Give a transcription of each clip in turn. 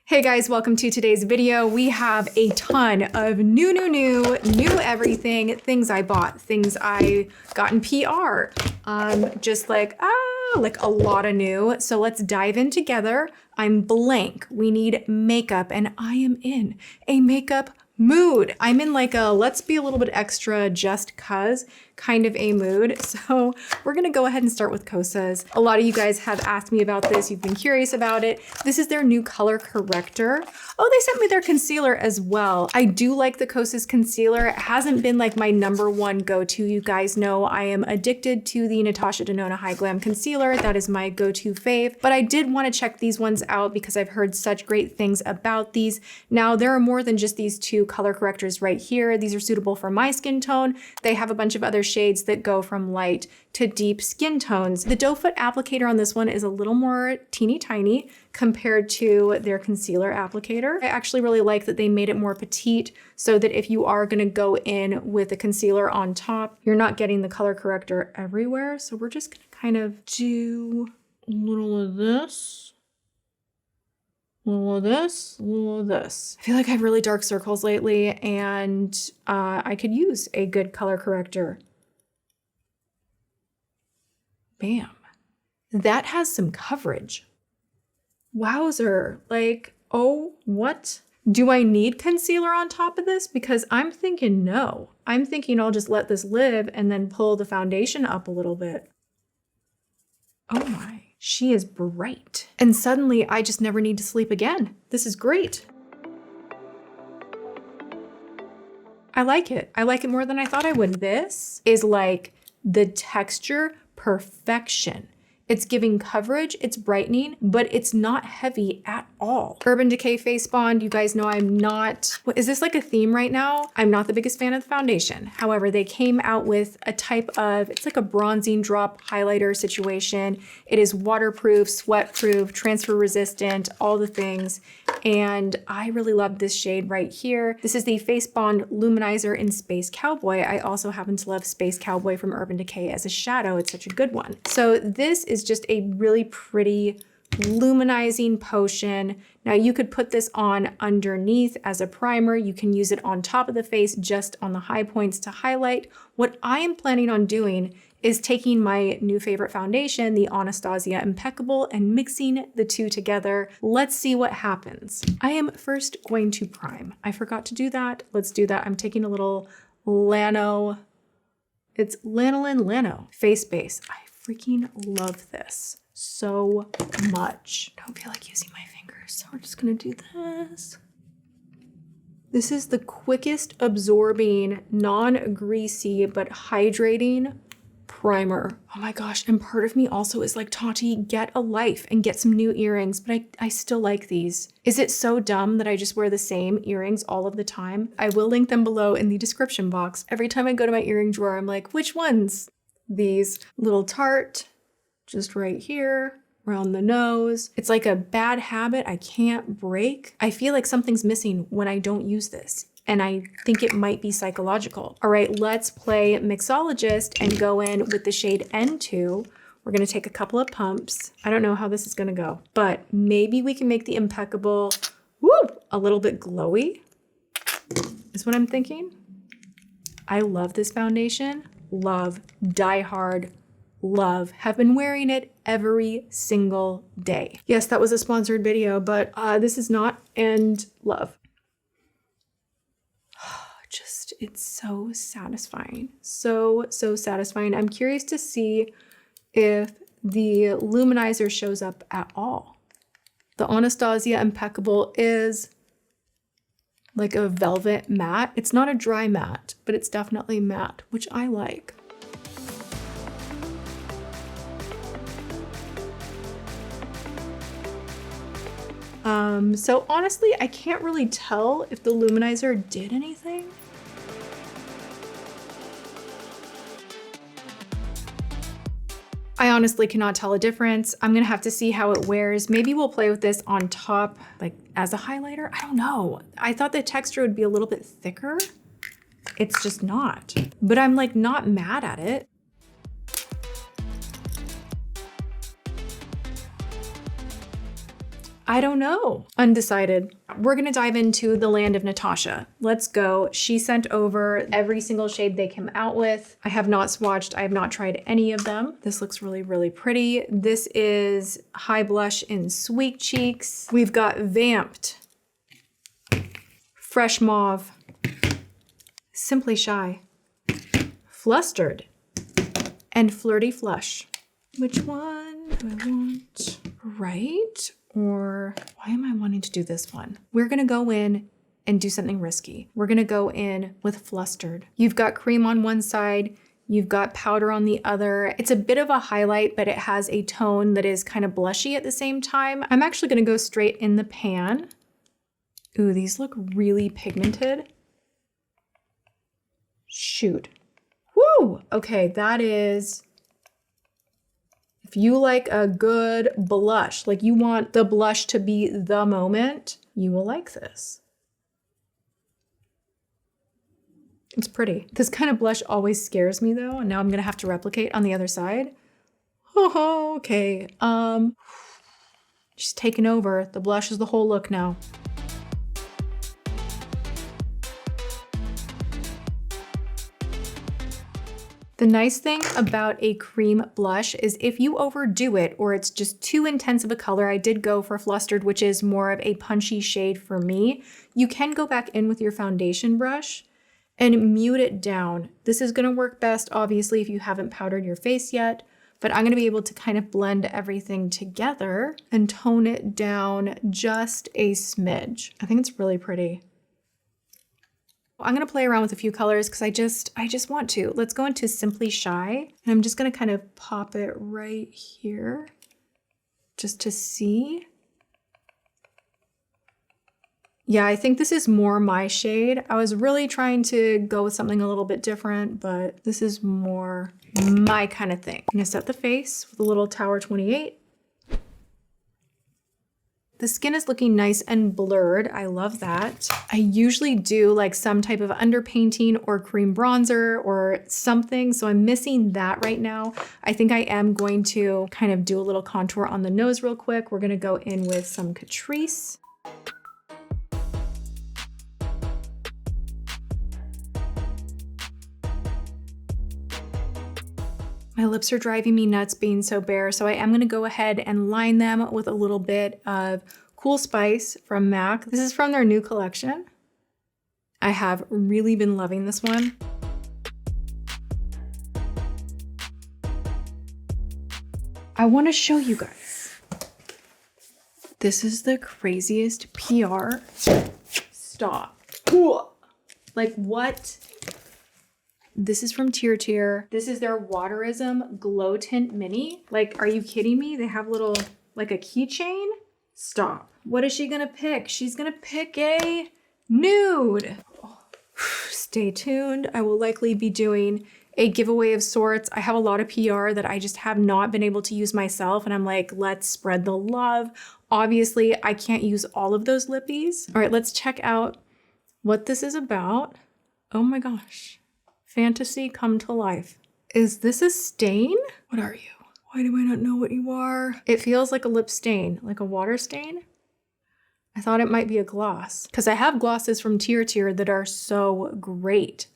Hey guys, welcome to today's video. We have a ton of new everything, things I bought, things I got in PR, just like a lot of new. So let's dive in together. I'm blank. We need makeup and I am in a makeup mood. I'm in like a let's be a little bit extra just cuz kind of a mood. So we're gonna go ahead and start with Kosas. A lot of you guys have asked me about this. You've been curious about it. This is their new color corrector. Oh, they sent me their concealer as well. I do like the Kosas concealer. It hasn't been like my #1 go-to. You guys know I am addicted to the Natasha Denona High Glam Concealer. That is my go-to fave, but I did want to check these ones out because I've heard such great things about these. Now, there are more than just these two color correctors right here. These are suitable for my skin tone. They have a bunch of other shades that go from light to deep skin tones. The doe foot applicator on this one is a little more teeny tiny compared to their concealer applicator. I actually really like that they made it more petite so that if you are gonna go in with a concealer on top, you're not getting the color corrector everywhere. So we're just gonna kind of do a little of this. A little of this, a little of this. I feel like I have really dark circles lately and I could use a good color corrector. Bam. That has some coverage. Wowzer. Like, oh, what? Do I need concealer on top of this? Because I'm thinking no. I'm thinking I'll just let this live and then pull the foundation up a little bit. Oh my. She is bright. And suddenly I just never need to sleep again. This is great. I like it. I like it more than I thought I would. This is like the texture perfection. It's giving coverage, it's brightening, but it's not heavy at all. Urban Decay Face Bond, you guys know I'm not, what, is this like a theme right now? I'm not the biggest fan of the foundation. However, they came out with a type of, it's like a bronzing drop highlighter situation. It is waterproof, sweat-proof, transfer resistant, all the things. And I really love this shade right here. This is the Face Bond Luminizer in Space Cowboy. I also happen to love Space Cowboy from Urban Decay as a shadow. It's such a good one. So this is just a really pretty luminizing potion. Now you could put this on underneath as a primer. You can use it on top of the face, just on the high points to highlight. What I am planning on doing is taking my new favorite foundation, the Anastasia Impeccable, and mixing the two together. Let's see what happens. I am first going to prime. I forgot to do that. Let's do that. I'm taking a little it's Lanolin Lano face base. I freaking love this so much. Don't feel like using my fingers, so we're just gonna do this. This is the quickest absorbing, non-greasy, but hydrating primer. Oh my gosh, and part of me also is like, Tati, get a life and get some new earrings, but I still like these. Is it so dumb that I just wear the same earrings all of the time? I will link them below in the description box. Every time I go to my earring drawer, I'm like, which ones? These little tart, just right here, around the nose. It's like a bad habit I can't break. I feel like something's missing when I don't use this, and I think it might be psychological. All right, let's play mixologist and go in with the shade N2. We're gonna take a couple of pumps. I don't know how this is gonna go, but maybe we can make the Impeccable, a little bit glowy, is what I'm thinking. I love this foundation. Love, die hard, love, have been wearing it every single day. Yes, that was a sponsored video, but this is not, and love. Just, it's so satisfying. So satisfying. I'm curious to see if the Luminizer shows up at all. The Anastasia Impeccable is like a velvet matte. It's not a dry matte, but it's definitely matte, which I like. So honestly, I can't really tell if the Luminizer did anything. I honestly cannot tell a difference. I'm gonna have to see how it wears. Maybe we'll play with this on top, like as a highlighter. I don't know. I thought the texture would be a little bit thicker. It's just not. But I'm like not mad at it. I don't know. Undecided. We're gonna dive into the land of Natasha. Let's go. She sent over every single shade they came out with. I have not swatched. I have not tried any of them. This looks really, really pretty. This is High Blush in Sweet Cheeks. We've got Vamped, Fresh Mauve, Simply Shy, Flustered, and Flirty Flush. Which one do I want? Right? Or why am I wanting to do this one? We're gonna go in and do something risky. We're gonna go in with Flustered. You've got cream on one side, you've got powder on the other. It's a bit of a highlight, but it has a tone that is kind of blushy at the same time. I'm actually gonna go straight in the pan. Ooh, these look really pigmented. Shoot. Woo! Okay, that is... If you like a good blush, like you want the blush to be the moment, you will like this. It's pretty. This kind of blush always scares me though, and now I'm gonna have to replicate on the other side. Oh, okay. She's taken over. The blush is the whole look now. The nice thing about a cream blush is if you overdo it or it's just too intense of a color, I did go for Flustered, which is more of a punchy shade for me. You can go back in with your foundation brush and mute it down. This is gonna work best, obviously, if you haven't powdered your face yet, but I'm gonna be able to kind of blend everything together and tone it down just a smidge. I think it's really pretty. I'm gonna play around with a few colors because I just want to. Let's go into Simply Shy. And I'm just gonna kind of pop it right here just to see. Yeah, I think this is more my shade. I was really trying to go with something a little bit different, but this is more my kind of thing. I'm gonna set the face with a little Tower 28. The skin is looking nice and blurred. I love that. I usually do like some type of underpainting or cream bronzer or something, so I'm missing that right now. I think I am going to kind of do a little contour on the nose real quick. We're gonna go in with some Catrice. My lips are driving me nuts being so bare, so I am gonna go ahead and line them with a little bit of Cool Spice from MAC. This is from their new collection. I have really been loving this one. I wanna show you guys. This is the craziest PR. Stop. Like what? This is from TirTir. This is their Waterism Glow Tint Mini. Like, are you kidding me? They have little, like a keychain? Stop. What is she gonna pick? She's gonna pick a nude. Oh. Stay tuned. I will likely be doing a giveaway of sorts. I have a lot of PR that I just have not been able to use myself, and I'm like, let's spread the love. Obviously, I can't use all of those lippies. All right, let's check out what this is about. Oh my gosh. Fantasy come to life. Is this a stain? What are you? Why do I not know what you are? It feels like a lip stain, like a water stain. I thought it might be a gloss because I have glosses from TirTir that are so great.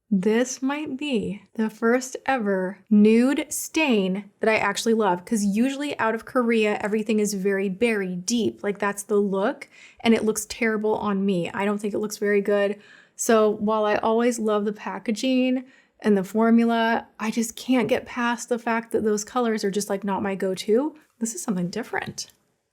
This might be the first ever nude stain that I actually love, because usually out of Korea, everything is very berry deep. Like that's the look, and it looks terrible on me. I don't think it looks very good. So while I always love the packaging and the formula, I just can't get past the fact that those colors are just like not my go-to. This is something different,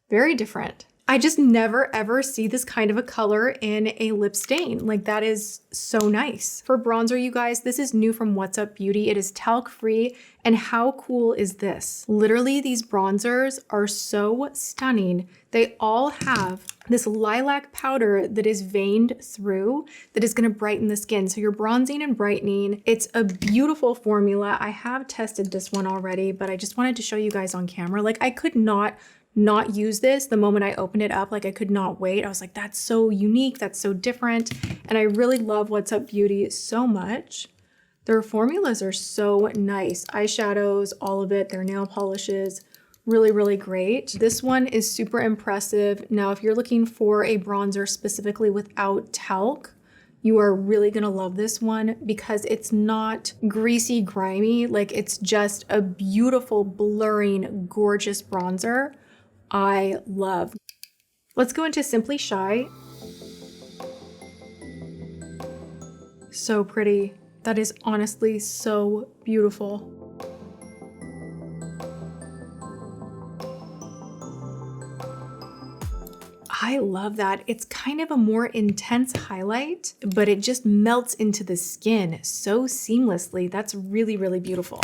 very different. I just never ever see this kind of a color in a lip stain. Like that is so nice. For bronzer, you guys, this is new from What's Up Beauty. It is talc-free, and how cool is this? Literally, these bronzers are so stunning. They all have this lilac powder that is veined through that is gonna brighten the skin. So you're bronzing and brightening. It's a beautiful formula. I have tested this one already, but I just wanted to show you guys on camera. Like I could not use this the moment I opened it up. Like I could not wait. I was like, that's so unique, that's so different. And I really love What's Up Beauty so much. Their formulas are so nice. Eyeshadows, all of it, their nail polishes, Really, really great. This one is super impressive. Now, if you're looking for a bronzer specifically without talc, you are really gonna love this one because it's not greasy, grimy. Like, it's just a beautiful, blurring, gorgeous bronzer. I love. Let's go into Simply Shy. So pretty. That is honestly so beautiful. I love that. It's kind of a more intense highlight, but it just melts into the skin so seamlessly. That's really, really beautiful.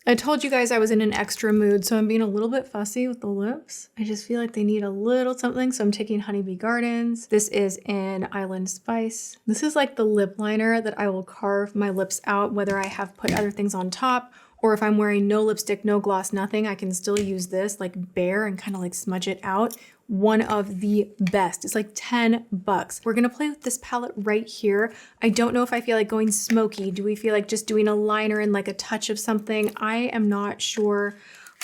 I told you guys I was in an extra mood, so I'm being a little bit fussy with the lips. I just feel like they need a little something, so I'm taking Honeybee Gardens. This is in Island Spice. This is like the lip liner that I will carve my lips out, whether I have put other things on top or if I'm wearing no lipstick, no gloss, nothing, I can still use this like bare and kind of like smudge it out. One of the best. It's like 10 bucks. We're gonna play with this palette right here. I don't know if I feel like going smoky. Do we feel like just doing a liner and like a touch of something? I am not sure.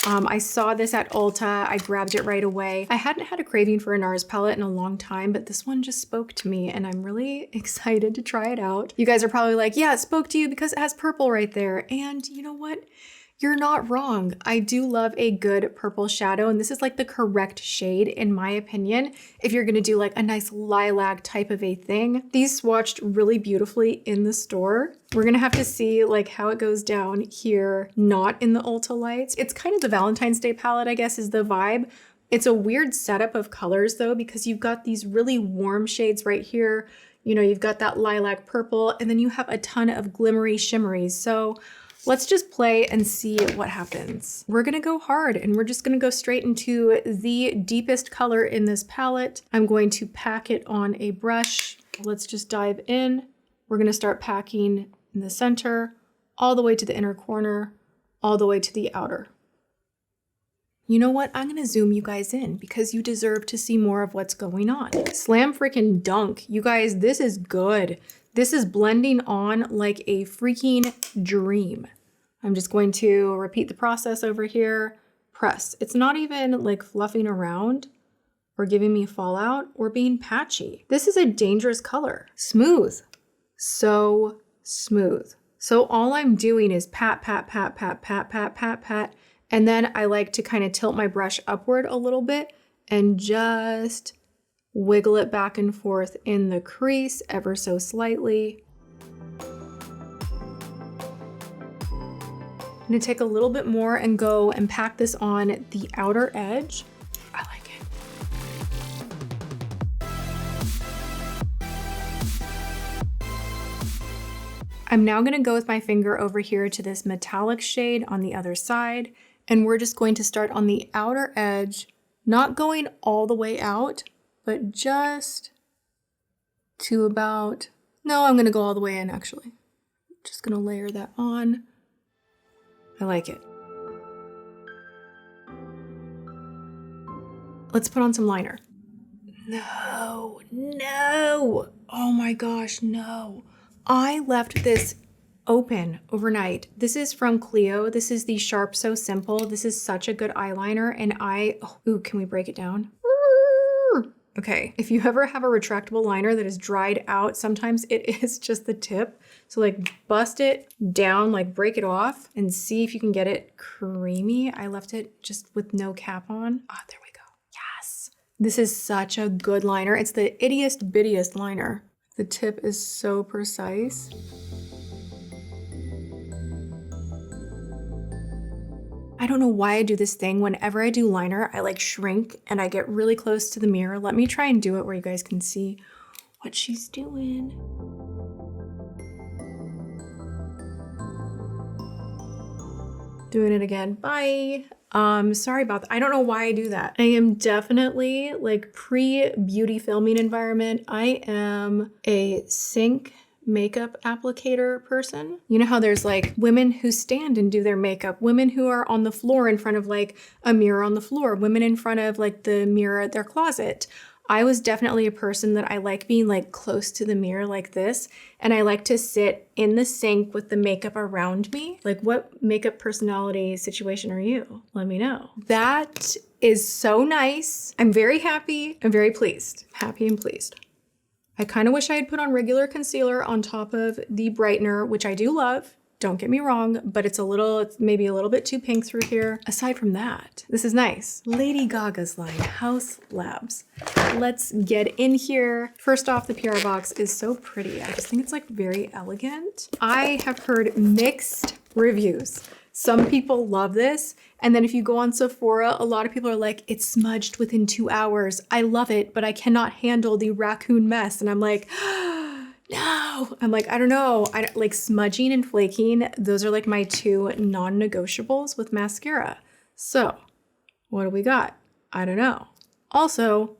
I saw this at Ulta. I grabbed it right away. I hadn't had a craving for a Nars palette in a long time, but this one just spoke to me and I'm really excited to try it out. You guys are probably like, yeah, it spoke to you because it has purple right there. And you know what? You're not wrong. I do love a good purple shadow, and this is like the correct shade in my opinion. If you're gonna do like a nice lilac type of a thing, these swatched really beautifully in the store. We're gonna have to see like how it goes down here, not in the Ulta lights. It's kind of the Valentine's Day palette, I guess, is the vibe. It's a weird setup of colors though, because you've got these really warm shades right here. You know, you've got that lilac purple, and then you have a ton of glimmery shimmeries. So let's just play and see what happens. We're gonna go hard and we're just gonna go straight into the deepest color in this palette. I'm going to pack it on a brush. Let's just dive in. We're gonna start packing in the center, all the way to the inner corner, all the way to the outer. You know what? I'm gonna zoom you guys in because you deserve to see more of what's going on. Slam freaking dunk. You guys, this is good. This is blending on like a freaking dream. I'm just going to repeat the process over here. Press. It's not even like fluffing around or giving me fallout or being patchy. This is a dangerous color. Smooth. So smooth. So all I'm doing is pat, pat, pat, pat, pat, pat, pat, pat. And then I like to kind of tilt my brush upward a little bit and just wiggle it back and forth in the crease ever so slightly. I'm gonna take a little bit more and go and pack this on the outer edge. I like it. I'm now gonna go with my finger over here to this metallic shade on the other side, and we're just going to start on the outer edge, not going all the way out, but just to about, no, I'm gonna go all the way in actually. Just gonna layer that on. I like it. Let's put on some liner. No, no. Oh my gosh, no. I left this open overnight. This is from Clio. This is the Sharp So Simple. This is such a good eyeliner and ooh, can we break it down? Okay, if you ever have a retractable liner that is dried out, sometimes it is just the tip. So like bust it down, like break it off and see if you can get it creamy. I left it just with no cap on. Ah, there we go. Yes. This is such a good liner. It's the ittiest bittiest liner. The tip is so precise. I don't know why I do this thing. Whenever I do liner, I like shrink and I get really close to the mirror. Let me try and do it where you guys can see what she's doing. Doing it again. Bye. Sorry about that. I don't know why I do that. I am definitely like pre-beauty filming environment. I am a sink makeup applicator person. You know how there's like women who stand and do their makeup, women who are on the floor in front of like a mirror on the floor, women in front of like the mirror at their closet. I was definitely a person that I like being like close to the mirror like this. And I like to sit in the sink with the makeup around me. Like, what makeup personality situation are you? Let me know. That is so nice. I'm very happy. I'm very pleased. Happy and pleased. I kind of wish I had put on regular concealer on top of the brightener, which I do love. Don't get me wrong, but it's maybe a little bit too pink through here. Aside from that, this is nice. Lady Gaga's line, Haus Labs. Let's get in here. First off, the PR box is so pretty. I just think it's like very elegant. I have heard mixed reviews. Some people love this. And then if you go on Sephora, a lot of people are like, it's smudged within 2 hours. I love it, but I cannot handle the raccoon mess. And I'm like, no. I'm like, I don't know. I like smudging and flaking. Those are like my two non-negotiables with mascara. So what do we got? I don't know. Also,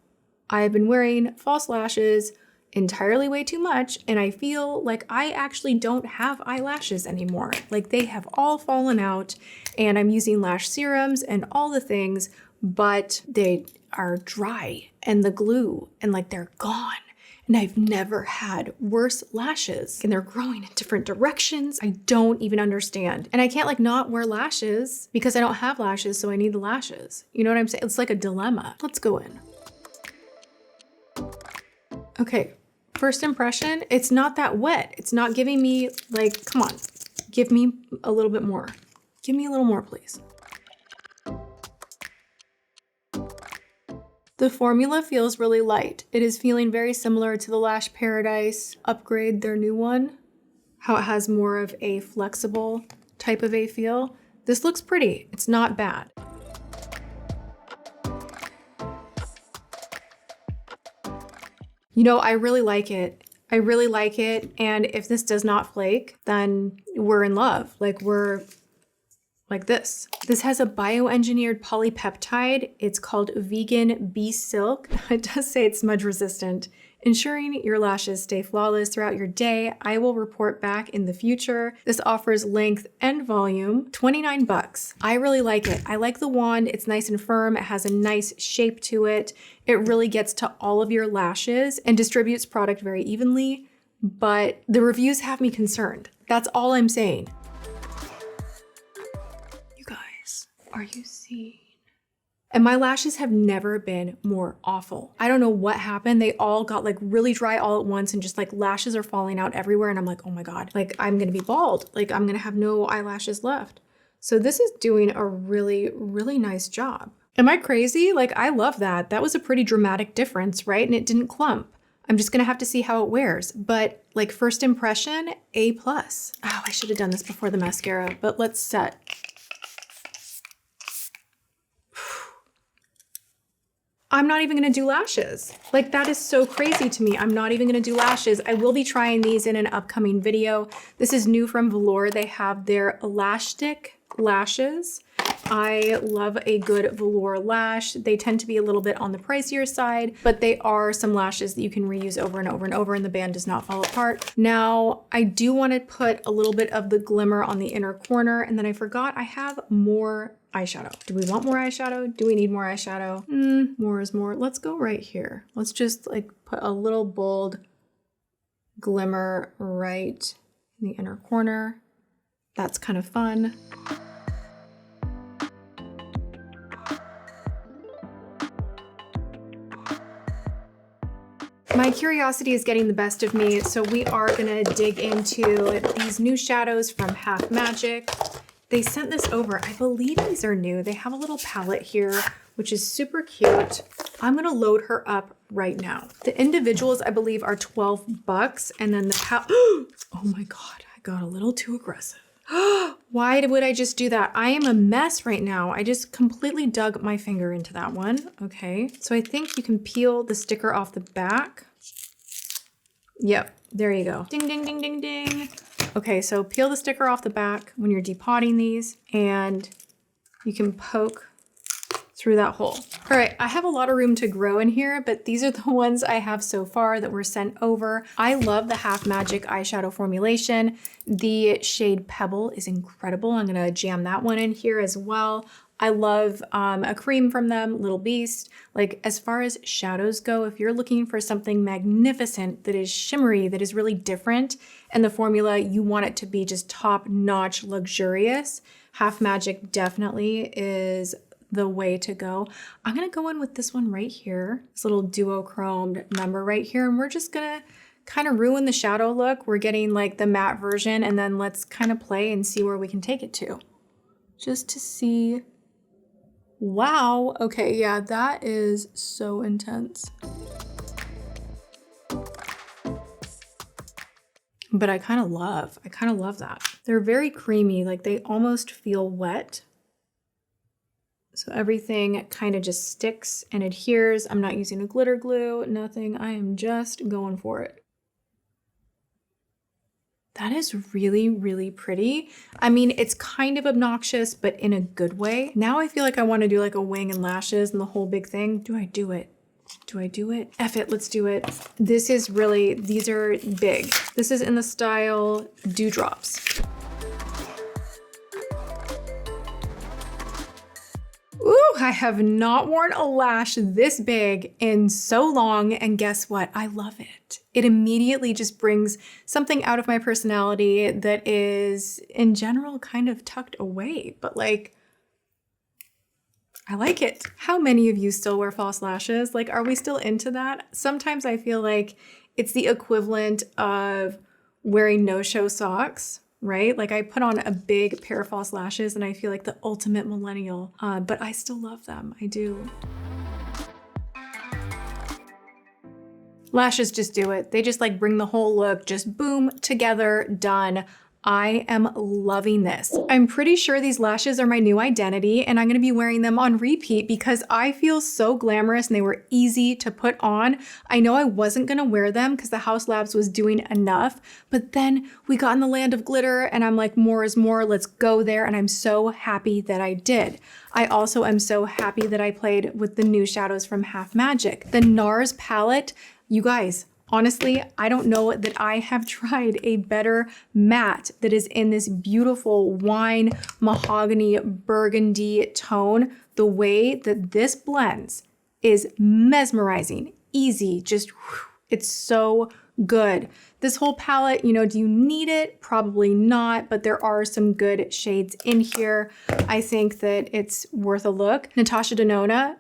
I have been wearing false lashes entirely way too much, and I feel like I actually don't have eyelashes anymore. Like, they have all fallen out, and I'm using lash serums and all the things, but they are dry and the glue and like they're gone. And I've never had worse lashes, and they're growing in different directions. I don't even understand. And I can't like not wear lashes because I don't have lashes, so I need the lashes. You know what I'm saying? It's like a dilemma. Let's go in. Okay, first impression, it's not that wet. It's not giving me like, come on, give me a little bit more. Give me a little more, please. The formula feels really light. It is feeling very similar to the Lash Paradise upgrade, their new one, how it has more of a flexible type of a feel. This looks pretty. It's not bad. You know, I really like it. I really like it. And if this does not flake, then we're in love. Like, we're like this. This has a bioengineered polypeptide. It's called vegan bee silk. It does say it's smudge resistant, ensuring your lashes stay flawless throughout your day. I will report back in the future. This offers length and volume, 29 bucks. I really like it. I like the wand. It's nice and firm. It has a nice shape to it. It really gets to all of your lashes and distributes product very evenly, but the reviews have me concerned. That's all I'm saying. Are you seeing? And my lashes have never been more awful. I don't know what happened. They all got like really dry all at once, and just like lashes are falling out everywhere. And I'm like, oh my God, like I'm gonna be bald. Like I'm gonna have no eyelashes left. So this is doing a really, really nice job. Am I crazy? Like, I love that. That was a pretty dramatic difference, right? And it didn't clump. I'm just gonna have to see how it wears. But like, first impression, A+. Oh, I should have done this before the mascara, but let's set. I'm not even gonna do lashes. Like, that is so crazy to me. I'm not even gonna do lashes. I will be trying these in an upcoming video. This is new from Velour. They have their elastic lashes. I love a good velour lash. They tend to be a little bit on the pricier side, but they are some lashes that you can reuse over and over and over, and the band does not fall apart. Now, I do want to put a little bit of the glimmer on the inner corner, and then I forgot I have more eyeshadow. Do we want more eyeshadow? Do we need more eyeshadow? More is more. Let's go right here. Let's just like put a little bold glimmer right in the inner corner. That's kind of fun. My curiosity is getting the best of me, so we are gonna dig into these new shadows from Half Magic. They sent this over. I believe these are new. They have a little palette here, which is super cute. I'm gonna load her up right now. The individuals, I believe, are 12 bucks, and then the oh my God, I got a little too aggressive. Why would I just do that? I am a mess right now. I just completely dug my finger into that one. Okay, so I think you can peel the sticker off the back. Yep, there you go. Ding, ding, ding, ding, ding. Okay, so peel the sticker off the back when you're depotting these, and you can poke through that hole. All right, I have a lot of room to grow in here, but these are the ones I have so far that were sent over. I love the Half Magic eyeshadow formulation. The shade Pebble is incredible. I'm gonna jam that one in here as well. I love a cream from them, Little Beast. Like as far as shadows go, if you're looking for something magnificent that is shimmery, that is really different, and the formula, you want it to be just top-notch, luxurious, Half Magic definitely is the way to go. I'm gonna go in with this one right here, this little duochromed number right here, and we're just gonna kind of ruin the shadow look. We're getting like the matte version, and then let's kind of play and see where we can take it to. Just to see. Wow, okay, yeah, that is so intense. But I kind of love that. They're very creamy, like they almost feel wet. So everything kind of just sticks and adheres. I'm not using a glitter glue, nothing. I am just going for it. That is really, really pretty. I mean, it's kind of obnoxious, but in a good way. Now I feel like I want to do like a wing and lashes and the whole big thing. Do I do it? Do I do it? F it, let's do it. This is really, these are big. This is in the style Dewdrops. Ooh, I have not worn a lash this big in so long, and guess what? I love it. It immediately just brings something out of my personality that is, in general, kind of tucked away, but like, I like it. How many of you still wear false lashes? Like, are we still into that? Sometimes I feel like it's the equivalent of wearing no-show socks. Right? Like I put on a big pair of false lashes and I feel like the ultimate millennial, but I still love them. I do. Lashes just do it. They just like bring the whole look, just boom, together, done. I am loving this. I'm pretty sure these lashes are my new identity, and I'm gonna be wearing them on repeat because I feel so glamorous and they were easy to put on. I know I wasn't gonna wear them because the Haus Labs was doing enough, but then we got in the land of glitter and I'm like, more is more, let's go there. And I'm so happy that I did. I also am so happy that I played with the new shadows from Half Magic. The Nars palette, you guys, honestly, I don't know that I have tried a better matte that is in this beautiful wine, mahogany, burgundy tone. The way that this blends is mesmerizing, easy, just, it's so good. This whole palette, you know, do you need it? Probably not, but there are some good shades in here. I think that it's worth a look. Natasha Denona,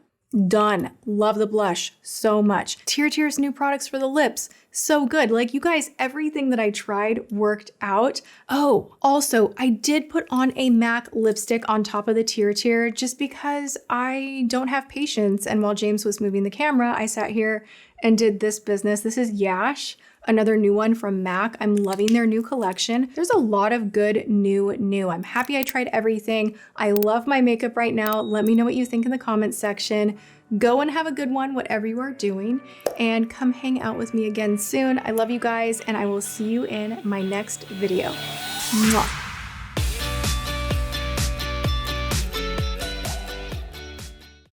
done. Love the blush so much. TirTir's new products for the lips, so good. Like you guys, everything that I tried worked out. Oh, also, I did put on a MAC lipstick on top of the TirTir just because I don't have patience. And while James was moving the camera, I sat here and did this business. This is Yash, another new one from MAC. I'm loving their new collection. There's a lot of good new. I'm happy I tried everything. I love my makeup right now. Let me know what you think in the comments section. Go and have a good one, whatever you are doing, and come hang out with me again soon. I love you guys, and I will see you in my next video. Mwah.